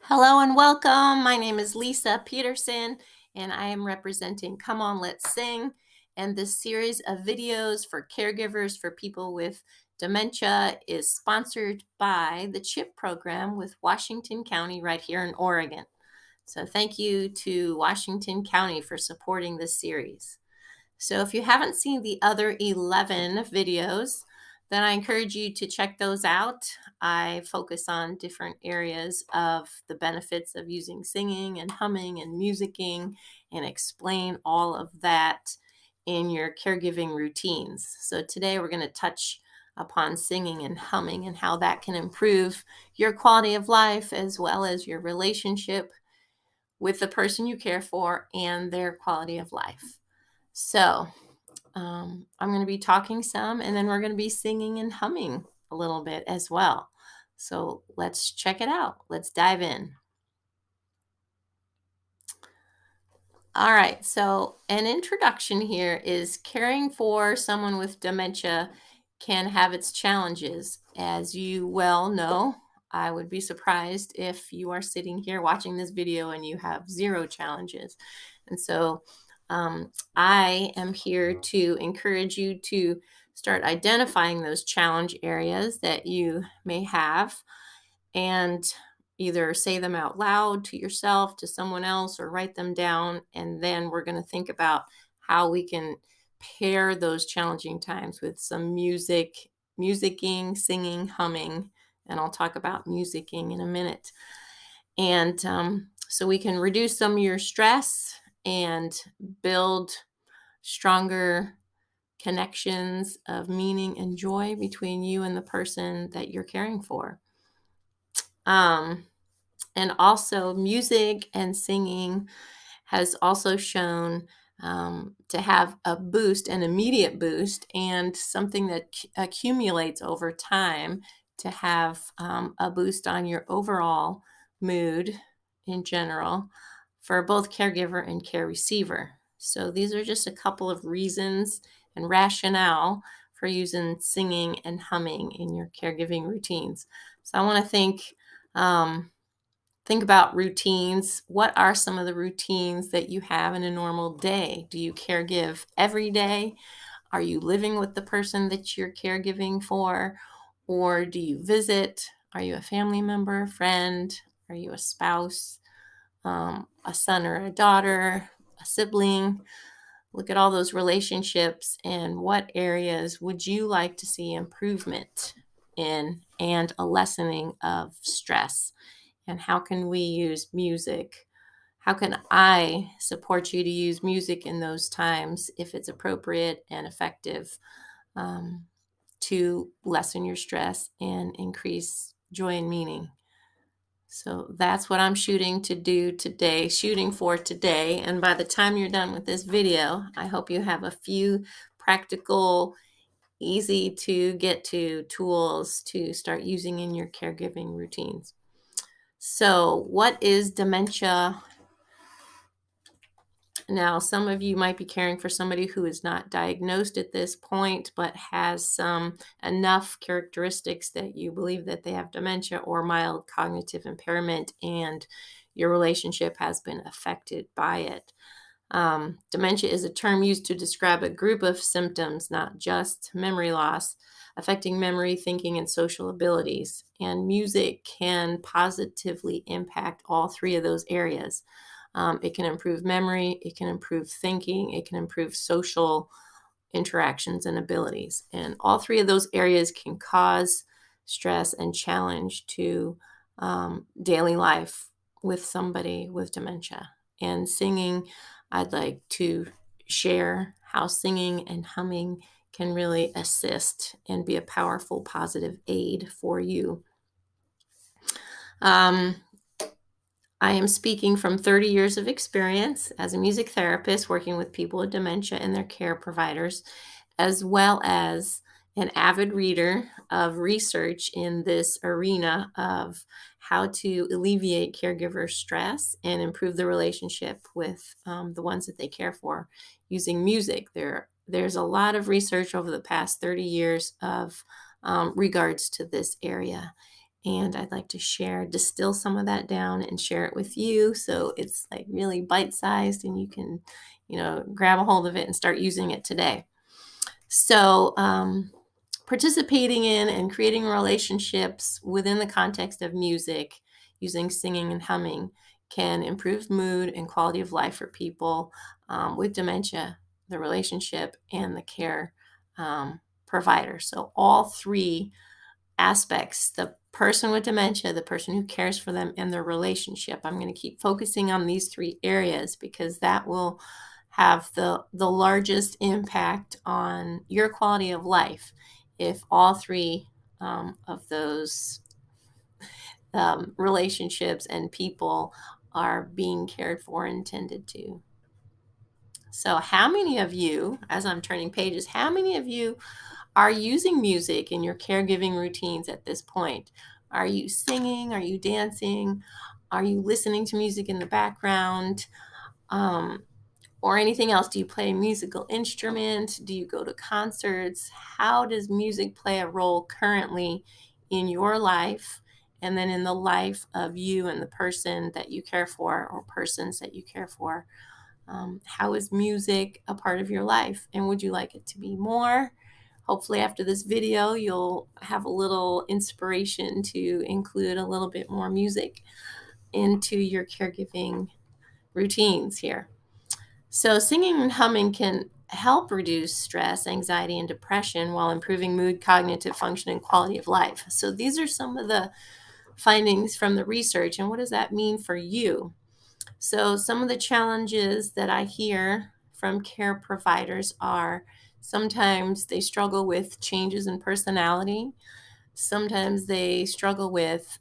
Hello and welcome. My name is Lisa Peterson, and I am representing Come On, Let's Sing, and this series of videos for caregivers for people with dementia is sponsored by the CHIP program with Washington County right here in Oregon. So thank you to Washington County for supporting this series. So if you haven't seen the other 11 videos, then I encourage you to check those out. I focus on different areas of the benefits of using singing and humming and musicking and explain all of that in your caregiving routines. So today we're going to touch upon singing and humming and how that can improve your quality of life as well as your relationship with the person you care for and their quality of life. So I'm going to be talking some, and then we're going to be singing and humming a little bit as well. So let's check it out. Let's dive in. All right, so an introduction here is caring for someone with dementia can have its challenges. As you well know, I would be surprised if you are sitting here watching this video and you have zero challenges. And so I am here to encourage you to start identifying those challenge areas that you may have and either say them out loud to yourself, to someone else, or write them down. And then we're going to think about how we can pair those challenging times with some musicking, singing, humming. And I'll talk about musicking in a minute. And so we can reduce some of your stress and build stronger connections of meaning and joy between you and the person that you're caring for. And also, music and singing has also shown to have a boost, an immediate boost, and something that accumulates over time to have a boost on your overall mood in general for both caregiver and care receiver. So these are just a couple of reasons and rationale for using singing and humming in your caregiving routines. So I want to think about routines. What are some of the routines that you have in a normal day? Do you caregive every day? Are you living with the person that you're caregiving for? Or do you visit? Are you a family member, friend? Are you a spouse, a son or a daughter, a sibling? Look at all those relationships and what areas would you like to see improvement in and a lessening of stress? And how can we use music? How can I support you to use music in those times if it's appropriate and effective to lessen your stress and increase joy and meaning? So that's what I'm shooting for today. And by the time you're done with this video, I hope you have a few practical, easy to get to tools to start using in your caregiving routines. So, what is dementia? Now, some of you might be caring for somebody who is not diagnosed at this point, but has some enough characteristics that you believe that they have dementia or mild cognitive impairment, and your relationship has been affected by it. Dementia is a term used to describe a group of symptoms, not just memory loss, affecting memory, thinking, and social abilities. And music can positively impact all three of those areas. It can improve memory, it can improve thinking, it can improve social interactions and abilities. And all three of those areas can cause stress and challenge to daily life with somebody with dementia. And singing, I'd like to share how singing and humming can really assist and be a powerful, positive aid for you. I am speaking from 30 years of experience as a music therapist working with people with dementia and their care providers, as well as an avid reader of research in this arena of how to alleviate caregiver stress and improve the relationship with the ones that they care for using music. There's a lot of research over the past 30 years of regards to this area. And I'd like to distill some of that down and share it with you. So it's like really bite-sized and you can, grab a hold of it and start using it today. So, participating in and creating relationships within the context of music, using singing and humming, can improve mood and quality of life for people with dementia, the relationship, and the care provider. So, all three aspects: the person with dementia, the person who cares for them, and their relationship. I'm going to keep focusing on these three areas because that will have the largest impact on your quality of life if all three of those relationships and people are being cared for and tended to. So, how many of you, as I'm turning pages, how many of you are using music in your caregiving routines at this point? Are you singing? Are you dancing? Are you listening to music in the background? Or anything else? Do you play a musical instrument? Do you go to concerts? How does music play a role currently in your life and then in the life of you and the person that you care for or persons that you care for? How is music a part of your life? And would you like it to be more? Hopefully after this video, you'll have a little inspiration to include a little bit more music into your caregiving routines here. So singing and humming can help reduce stress, anxiety, and depression while improving mood, cognitive function, and quality of life. So these are some of the findings from the research. And what does that mean for you? So some of the challenges that I hear from care providers are sometimes they struggle with changes in personality. Sometimes they struggle with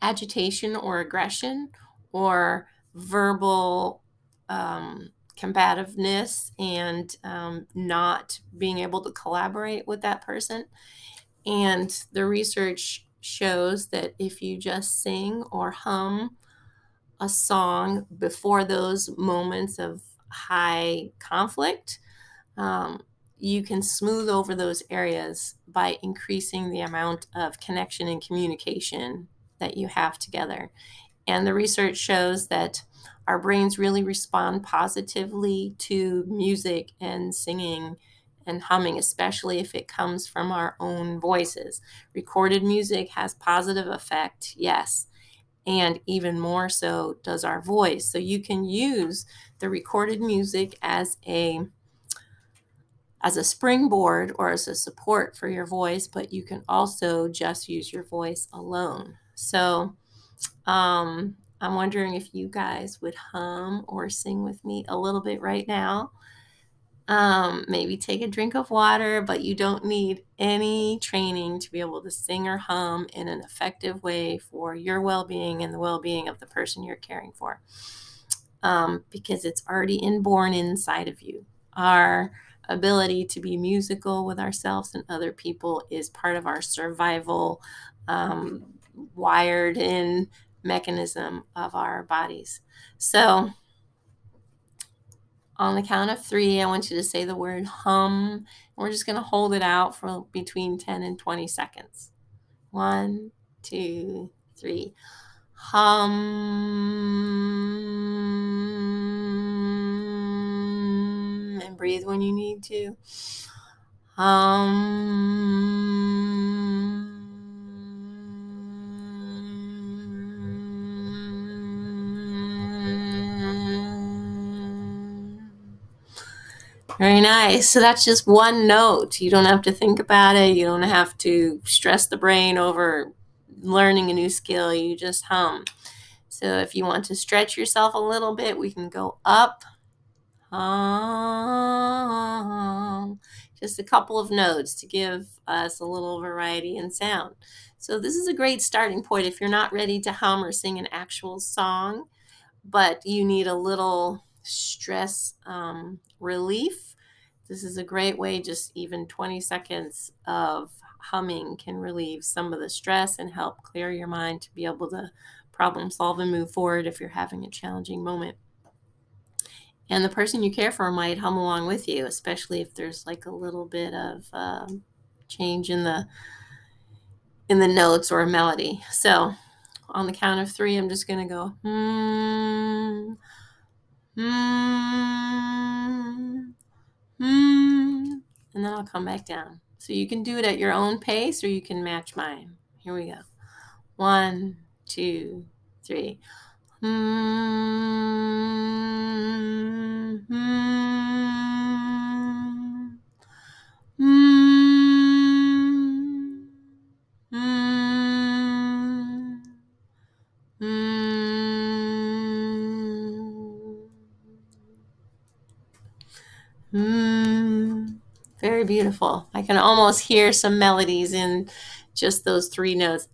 agitation or aggression or verbal combativeness and not being able to collaborate with that person. And the research shows that if you just sing or hum a song before those moments of high conflict, um, you can smooth over those areas by increasing the amount of connection and communication that you have together. And the research shows that our brains really respond positively to music and singing and humming, especially if it comes from our own voices. Recorded music has positive effect, yes, and even more so does our voice. So you can use the recorded music as a springboard or as a support for your voice, but you can also just use your voice alone. So I'm wondering if you guys would hum or sing with me a little bit right now. Maybe take a drink of water, but you don't need any training to be able to sing or hum in an effective way for your well-being and the well-being of the person you're caring for, because it's already inborn inside of you. Our ability to be musical with ourselves and other people is part of our survival, wired in mechanism of our bodies. So on the count of three, I want you to say the word hum. We're just going to hold it out for between 10 and 20 seconds. 1, 2, 3. Hum. And breathe when you need to. Hum. Very nice. So that's just one note. You don't have to think about it. You don't have to stress the brain over learning a new skill. You just hum. So if you want to stretch yourself a little bit, we can go up. Hum. Just a couple of notes to give us a little variety in sound. So this is a great starting point if you're not ready to hum or sing an actual song, but you need a little stress relief. This is a great way, just even 20 seconds of humming can relieve some of the stress and help clear your mind to be able to problem solve and move forward if you're having a challenging moment. And the person you care for might hum along with you, especially if there's like a little bit of change in the in the notes or a melody. So on the count of 3, I'm just going to go hmm, hmm, hmm, and then I'll come back down. So you can do it at your own pace or you can match mine. Here we go. 1, 2, 3. Hmm, hmm, hmm, hmm, hmm. Very beautiful. I can almost hear some melodies in just those 3 notes.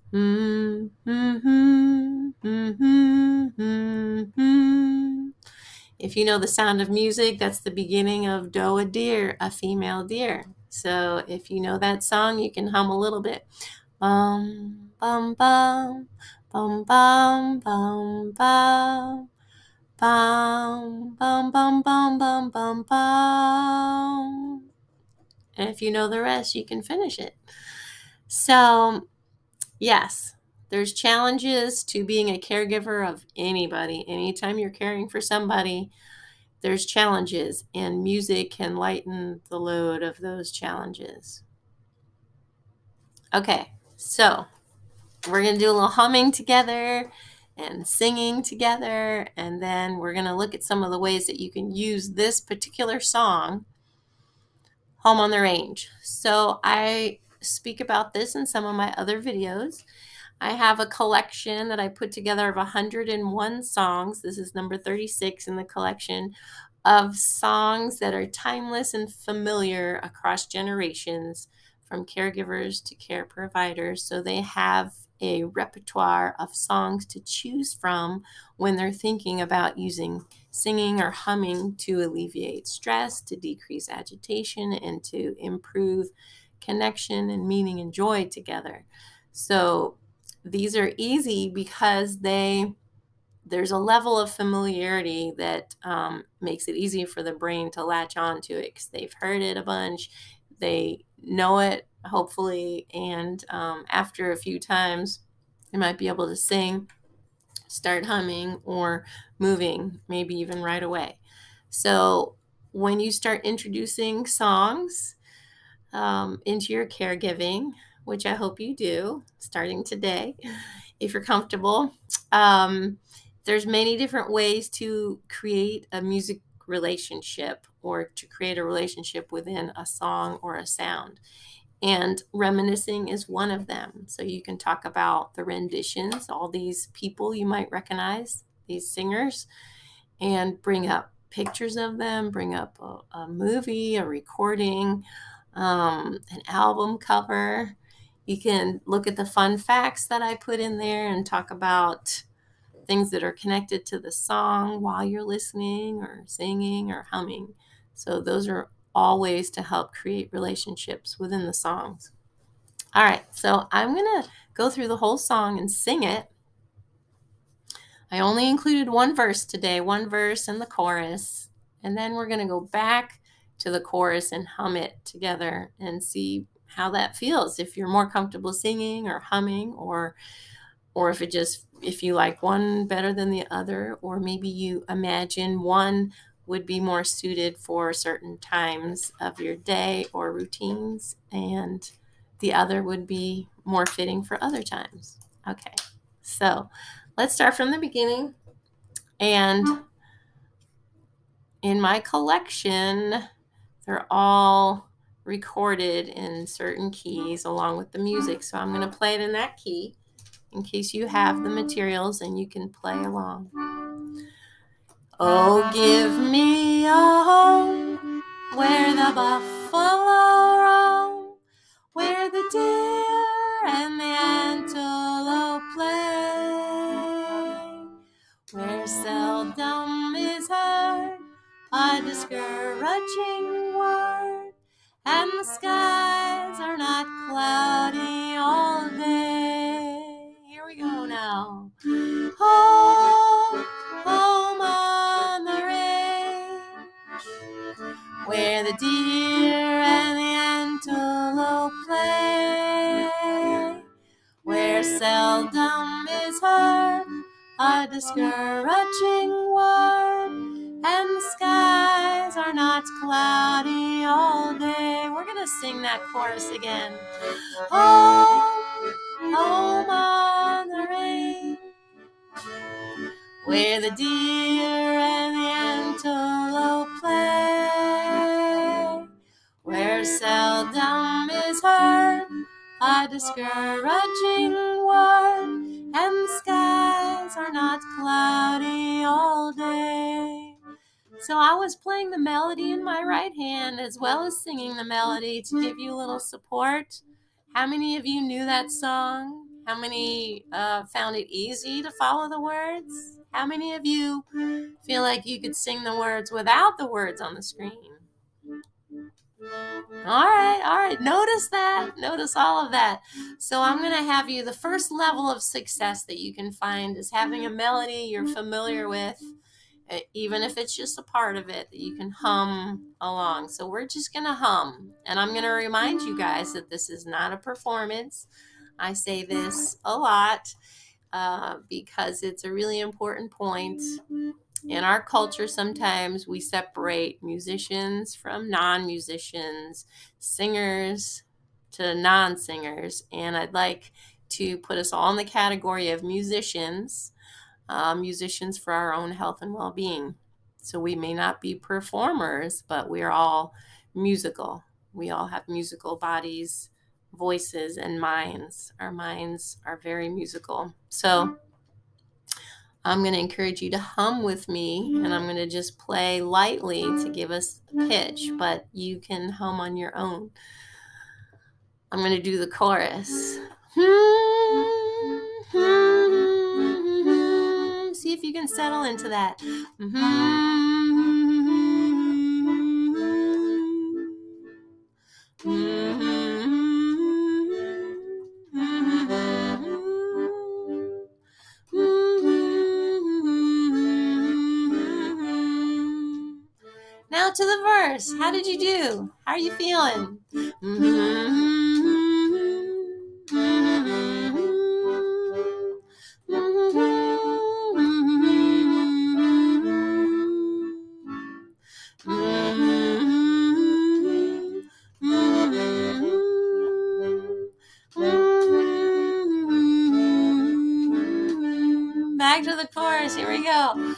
If you know the sound of music, that's the beginning of doe a deer, a female deer. So if you know that song, you can hum a little bit. Bum, bum, bum, bum, bum, bum, bum. Bum, bum, bum, bum, bum, bum, bum. And if you know the rest, you can finish it. So, yes, there's challenges to being a caregiver of anybody. Anytime you're caring for somebody, there's challenges, and music can lighten the load of those challenges. Okay, so we're going to do a little humming together and singing together, and then we're going to look at some of the ways that you can use this particular song, Home on the Range. So I speak about this in some of my other videos. I have a collection that I put together of 101 songs. This is number 36 in the collection of songs that are timeless and familiar across generations, from caregivers to care providers. So they have a repertoire of songs to choose from when they're thinking about using singing or humming to alleviate stress, to decrease agitation, and to improve connection and meaning and joy together. So these are easy because there's a level of familiarity that makes it easy for the brain to latch on to it because they've heard it a bunch. They know it, hopefully, and after a few times, they might be able to sing, start humming, or moving, maybe even right away. So when you start introducing songs into your caregiving, which I hope you do starting today, if you're comfortable, there's many different ways to create a music relationship or to create a relationship within a song or a sound. And reminiscing is one of them. So you can talk about the renditions, all these people you might recognize, these singers, and bring up pictures of them, bring up a movie, a recording, an album cover. You can look at the fun facts that I put in there and talk about things that are connected to the song while you're listening or singing or humming. So those are all ways to help create relationships within the songs. All right, so I'm going to go through the whole song and sing it. I only included one verse today, one verse and the chorus, and then we're going to go back to the chorus and hum it together and see how that feels. If you're more comfortable singing or humming, or if you like one better than the other, or maybe you imagine one would be more suited for certain times of your day or routines, and the other would be more fitting for other times. Okay, so let's start from the beginning. And in my collection, they're all recorded in certain keys along with the music. So I'm going to play it in that key in case you have the materials and you can play along. Oh, give me a home where the buffalo roam, where the deer and the antelope play, where seldom is heard a discouraging word, and the skies are not cloudy all day. Here we go now. Home, home on the range, where the deer and the antelope play, seldom is heard a discouraging word, and the skies are not cloudy all day. We're going to sing that chorus again. Home, home on the range, where the deer and the antelope play, where seldom is heard a discouraging word, and the skies are not cloudy all day. So I was playing the melody in my right hand as well as singing the melody to give you a little support. How many of you knew that song? How many found it easy to follow the words? How many of you feel like you could sing the words without the words on the screen? All right. Notice that. Notice all of that. So I'm going to have you, the first level of success that you can find is having a melody you're familiar with, even if it's just a part of it that you can hum along. So we're just going to hum. And I'm going to remind you guys that this is not a performance. I say this a lot because it's a really important point. In our culture, sometimes we separate musicians from non-musicians, singers to non-singers, and I'd like to put us all in the category of musicians, musicians for our own health and well-being. So we may not be performers, but we're all musical. We all have musical bodies, voices, and minds. Our minds are very musical. So I'm going to encourage you to hum with me, and I'm going to just play lightly to give us a pitch, but you can hum on your own. I'm going to do the chorus. See if you can settle into that. Now to the verse. How did you do? How are you feeling? Back to the chorus. Here we go.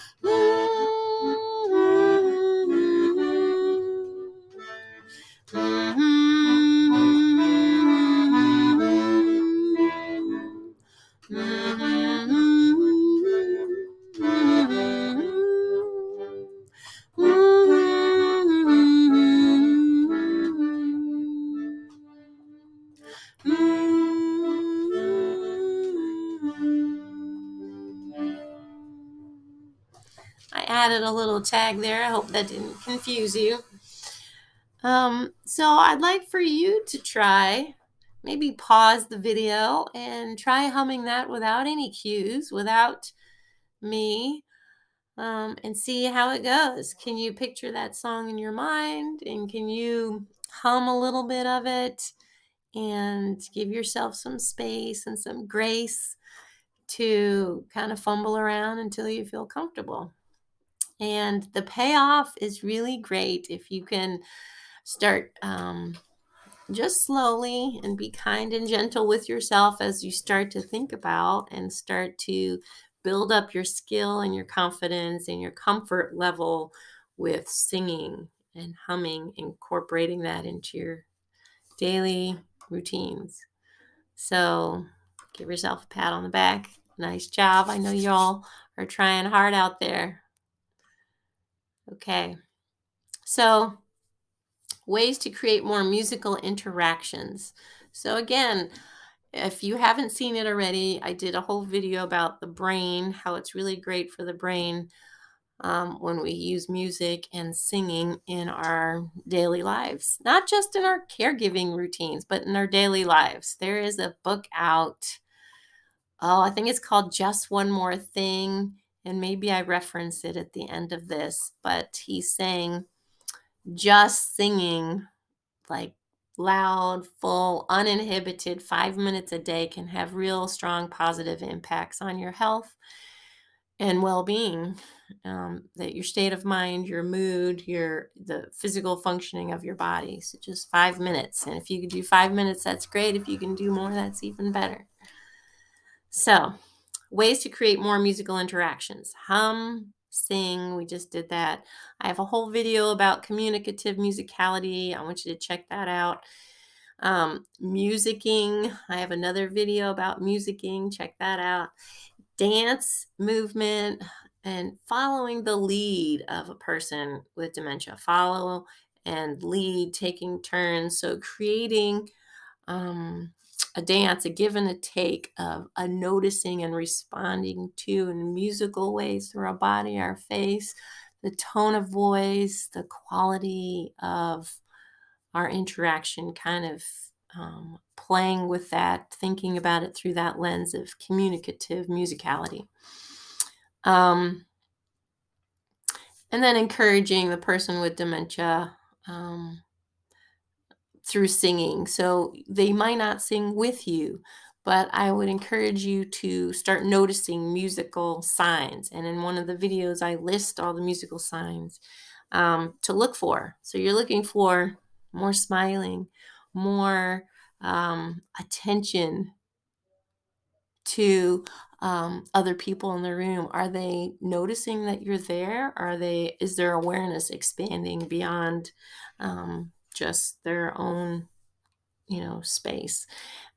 I added a little tag there. I hope that didn't confuse you. So I'd like for you to try, maybe pause the video and try humming that without any cues, without me, and see how it goes. Can you picture that song in your mind, and can you hum a little bit of it and give yourself some space and some grace to kind of fumble around until you feel comfortable? And the payoff is really great if you can start just slowly and be kind and gentle with yourself as you start to think about and start to build up your skill and your confidence and your comfort level with singing and humming, incorporating that into your daily routines. So give yourself a pat on the back. Nice job. I know y'all are trying hard out there. Okay. So ways to create more musical interactions. So again, if you haven't seen it already, I did a whole video about the brain, how it's really great for the brain when we use music and singing in our daily lives, not just in our caregiving routines, but in our daily lives. There is a book out. Oh, I think it's called Just One More Thing. And maybe I reference it at the end of this, but he's saying just singing like loud, full, uninhibited 5 minutes a day can have real strong positive impacts on your health and well-being, that your state of mind, your mood, the physical functioning of your body. So just 5 minutes. And if you can do 5 minutes, that's great. If you can do more, that's even better. So ways to create more musical interactions. Hum, sing, we just did that. I have a whole video about communicative musicality. I want you to check that out. Musicking, I have another video about musicking. Check that out. Dance, movement, and following the lead of a person with dementia. Follow and lead, taking turns. So creating a dance, a give and a take of a noticing and responding to in musical ways through our body, our face, the tone of voice, the quality of our interaction, kind of playing with that, thinking about it through that lens of communicative musicality. And then encouraging the person with dementia through singing. So they might not sing with you, but I would encourage you to start noticing musical signs. And in one of the videos, I list all the musical signs to look for. So you're looking for more smiling, more attention to other people in the room. Are they noticing that you're there? Is their awareness expanding beyond just their own, space?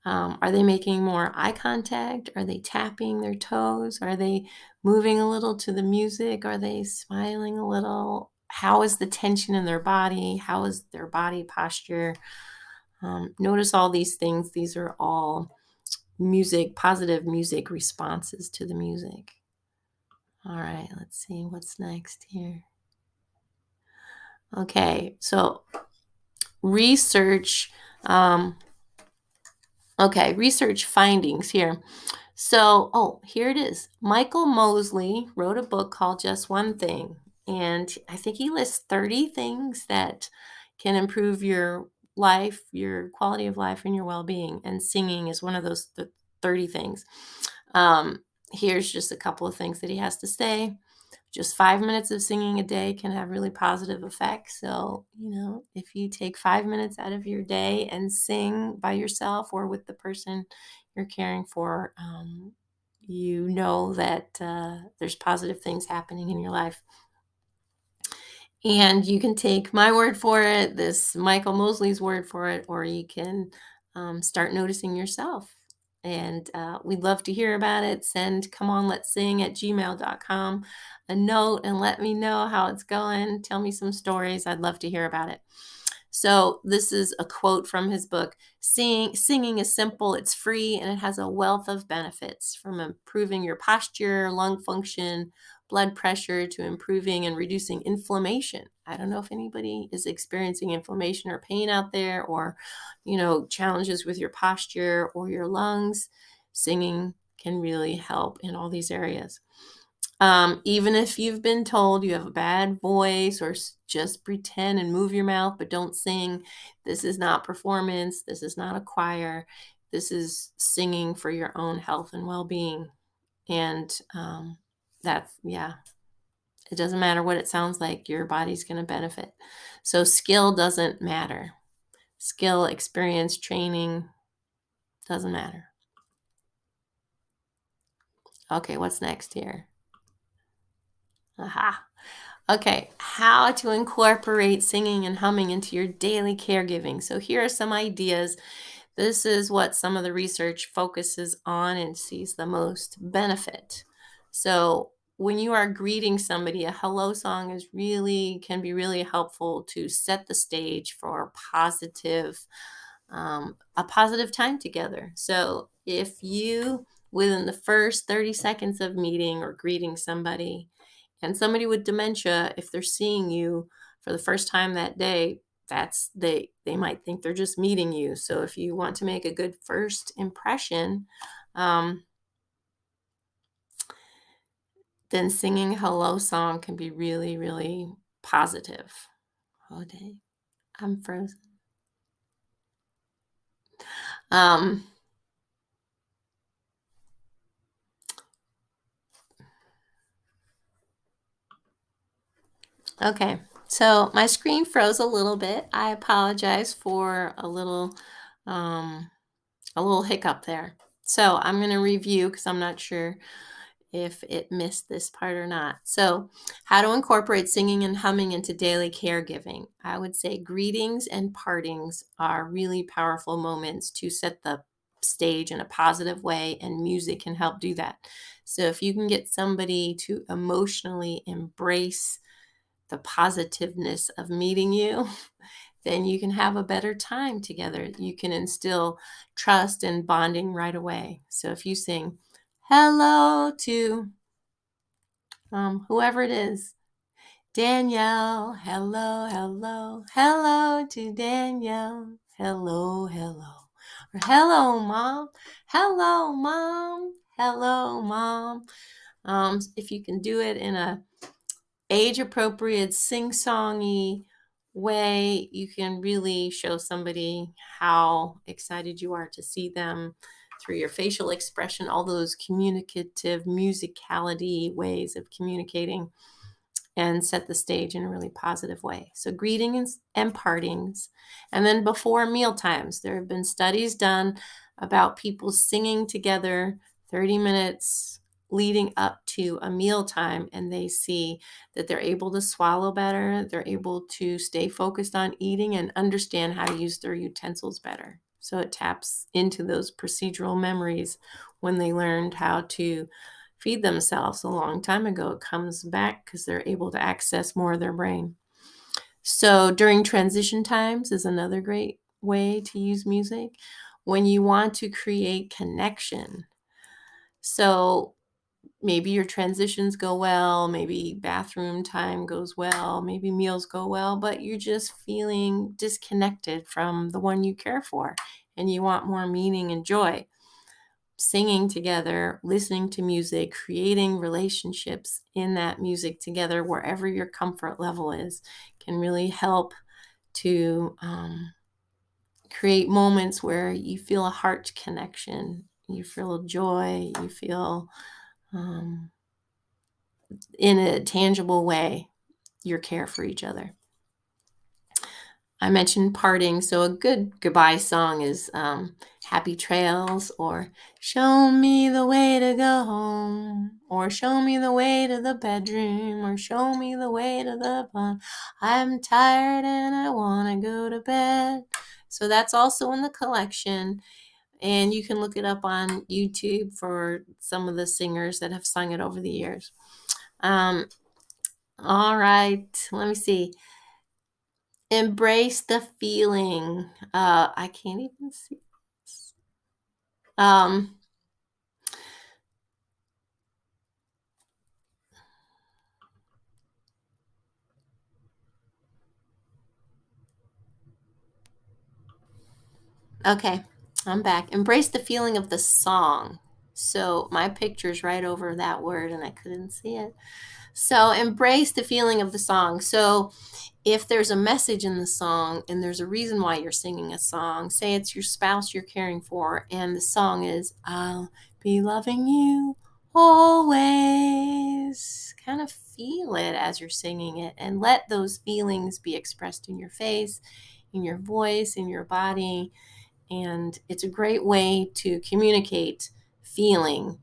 Are they making more eye contact? Are they tapping their toes? Are they moving a little to the music? Are they smiling a little? How is the tension in their body? How is their body posture? Notice all these things. These are all positive music responses to the music. All right, let's see what's next here. Okay, so research. Research findings here. So, here it is. Michael Mosley wrote a book called Just One Thing. And I think he lists 30 things that can improve your life, your quality of life, and your well being. And singing is one of those 30 things. Here's just a couple of things that he has to say. Just 5 minutes of singing a day can have really positive effects. So, if you take 5 minutes out of your day and sing by yourself or with the person you're caring for, you know that there's positive things happening in your life. And you can take my word for it, this Michael Mosley's word for it, or you can start noticing yourself. And we'd love to hear about it. Send comeonletsing@gmail.com a note and let me know how it's going. Tell me some stories. I'd love to hear about it. So this is a quote from his book. Singing is simple, it's free, and it has a wealth of benefits, from improving your posture, lung function, blood pressure, to improving and reducing inflammation. I don't know if anybody is experiencing inflammation or pain out there, or, challenges with your posture or your lungs. Singing can really help in all these areas. Even if you've been told you have a bad voice, or just pretend and move your mouth, but don't sing. This is not performance. This is not a choir. This is singing for your own health and well-being. And it doesn't matter what it sounds like. Your body's going to benefit. So skill doesn't matter. Skill, experience, training doesn't matter. Okay, what's next here? Aha. Okay, how to incorporate singing and humming into your daily caregiving. So here are some ideas. This is what some of the research focuses on and sees the most benefit. So when you are greeting somebody, a hello song can be really helpful to set the stage for a positive time together. So if you, within the first 30 seconds of meeting or greeting somebody, and somebody with dementia, if they're seeing you for the first time that day, they might think they're just meeting you. So if you want to make a good first impression, then singing a hello song can be really, really positive. Oh, dang. I'm frozen. Um, okay, so my screen froze a little bit. I apologize for um, a little hiccup there. So I'm going to review because I'm not sure if it missed this part or not. So, how to incorporate singing and humming into daily caregiving. I would say greetings and partings are really powerful moments to set the stage in a positive way, and music can help do that. So, if you can get somebody to emotionally embrace the positiveness of meeting you, then you can have a better time together. You can instill trust and bonding right away. So if you sing hello to whoever it is, Danielle, hello, hello, hello to Danielle, hello, hello, or hello, mom, hello, mom, hello, mom. If you can do it in a age-appropriate, sing-songy way, you can really show somebody how excited you are to see them through your facial expression, all those communicative musicality ways of communicating, and set the stage in a really positive way. So greetings and partings. And then before meal times, there have been studies done about people singing together 30 minutes leading up to a meal time, and they see that they're able to swallow better, they're able to stay focused on eating and understand how to use their utensils better. So it taps into those procedural memories when they learned how to feed themselves a long time ago. It comes back because they're able to access more of their brain. So during transition times is another great way to use music when you want to create connection. So maybe your transitions go well, maybe bathroom time goes well, maybe meals go well, but you're just feeling disconnected from the one you care for and you want more meaning and joy. Singing together, listening to music, creating relationships in that music together, wherever your comfort level is, can really help to create moments where you feel a heart connection, you feel joy, you feel in a tangible way your care for each other. I mentioned parting, so a good goodbye song is Happy Trails, or Show Me the Way to Go Home, or Show Me the Way to the Bedroom, or Show Me the Way to the pond. I'm tired and I want to go to bed. So that's also in the collection, and you can look it up on YouTube for some of the singers that have sung it over the years. All right, let me see. Embrace the feeling. I can't even see this. Okay, I'm back. Embrace the feeling of the song. So my picture's right over that word and I couldn't see it. So embrace the feeling of the song. So if there's a message in the song and there's a reason why you're singing a song, say it's your spouse you're caring for, and the song is, I'll be loving you always. Kind of feel it as you're singing it and let those feelings be expressed in your face, in your voice, in your body. And it's a great way to communicate feeling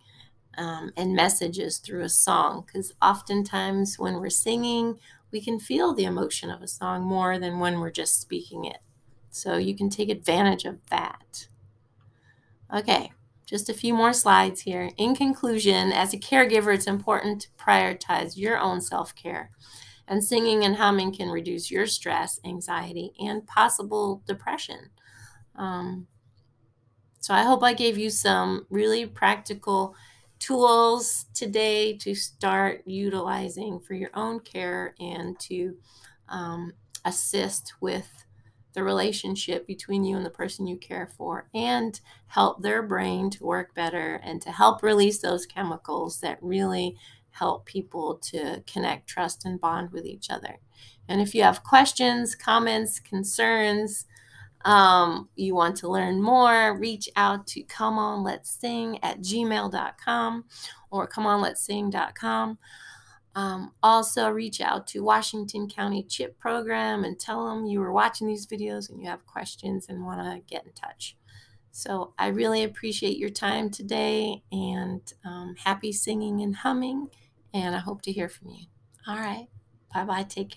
and messages through a song, because oftentimes when we're singing, we can feel the emotion of a song more than when we're just speaking it. So you can take advantage of that. Okay, just a few more slides here. In conclusion, as a caregiver, it's important to prioritize your own self-care. And singing and humming can reduce your stress, anxiety, and possible depression. Um, So I hope I gave you some really practical tools today to start utilizing for your own care and to assist with the relationship between you and the person you care for, and help their brain to work better and to help release those chemicals that really help people to connect, trust, and bond with each other. And if you have questions, comments, concerns, You want to learn more, reach out to comeonletsing@gmail.com or comeonletsing.com. Also, reach out to Washington County CHIP program and tell them you were watching these videos and you have questions and want to get in touch. So I really appreciate your time today, and happy singing and humming, and I hope to hear from you. All right. Bye-bye. Take care.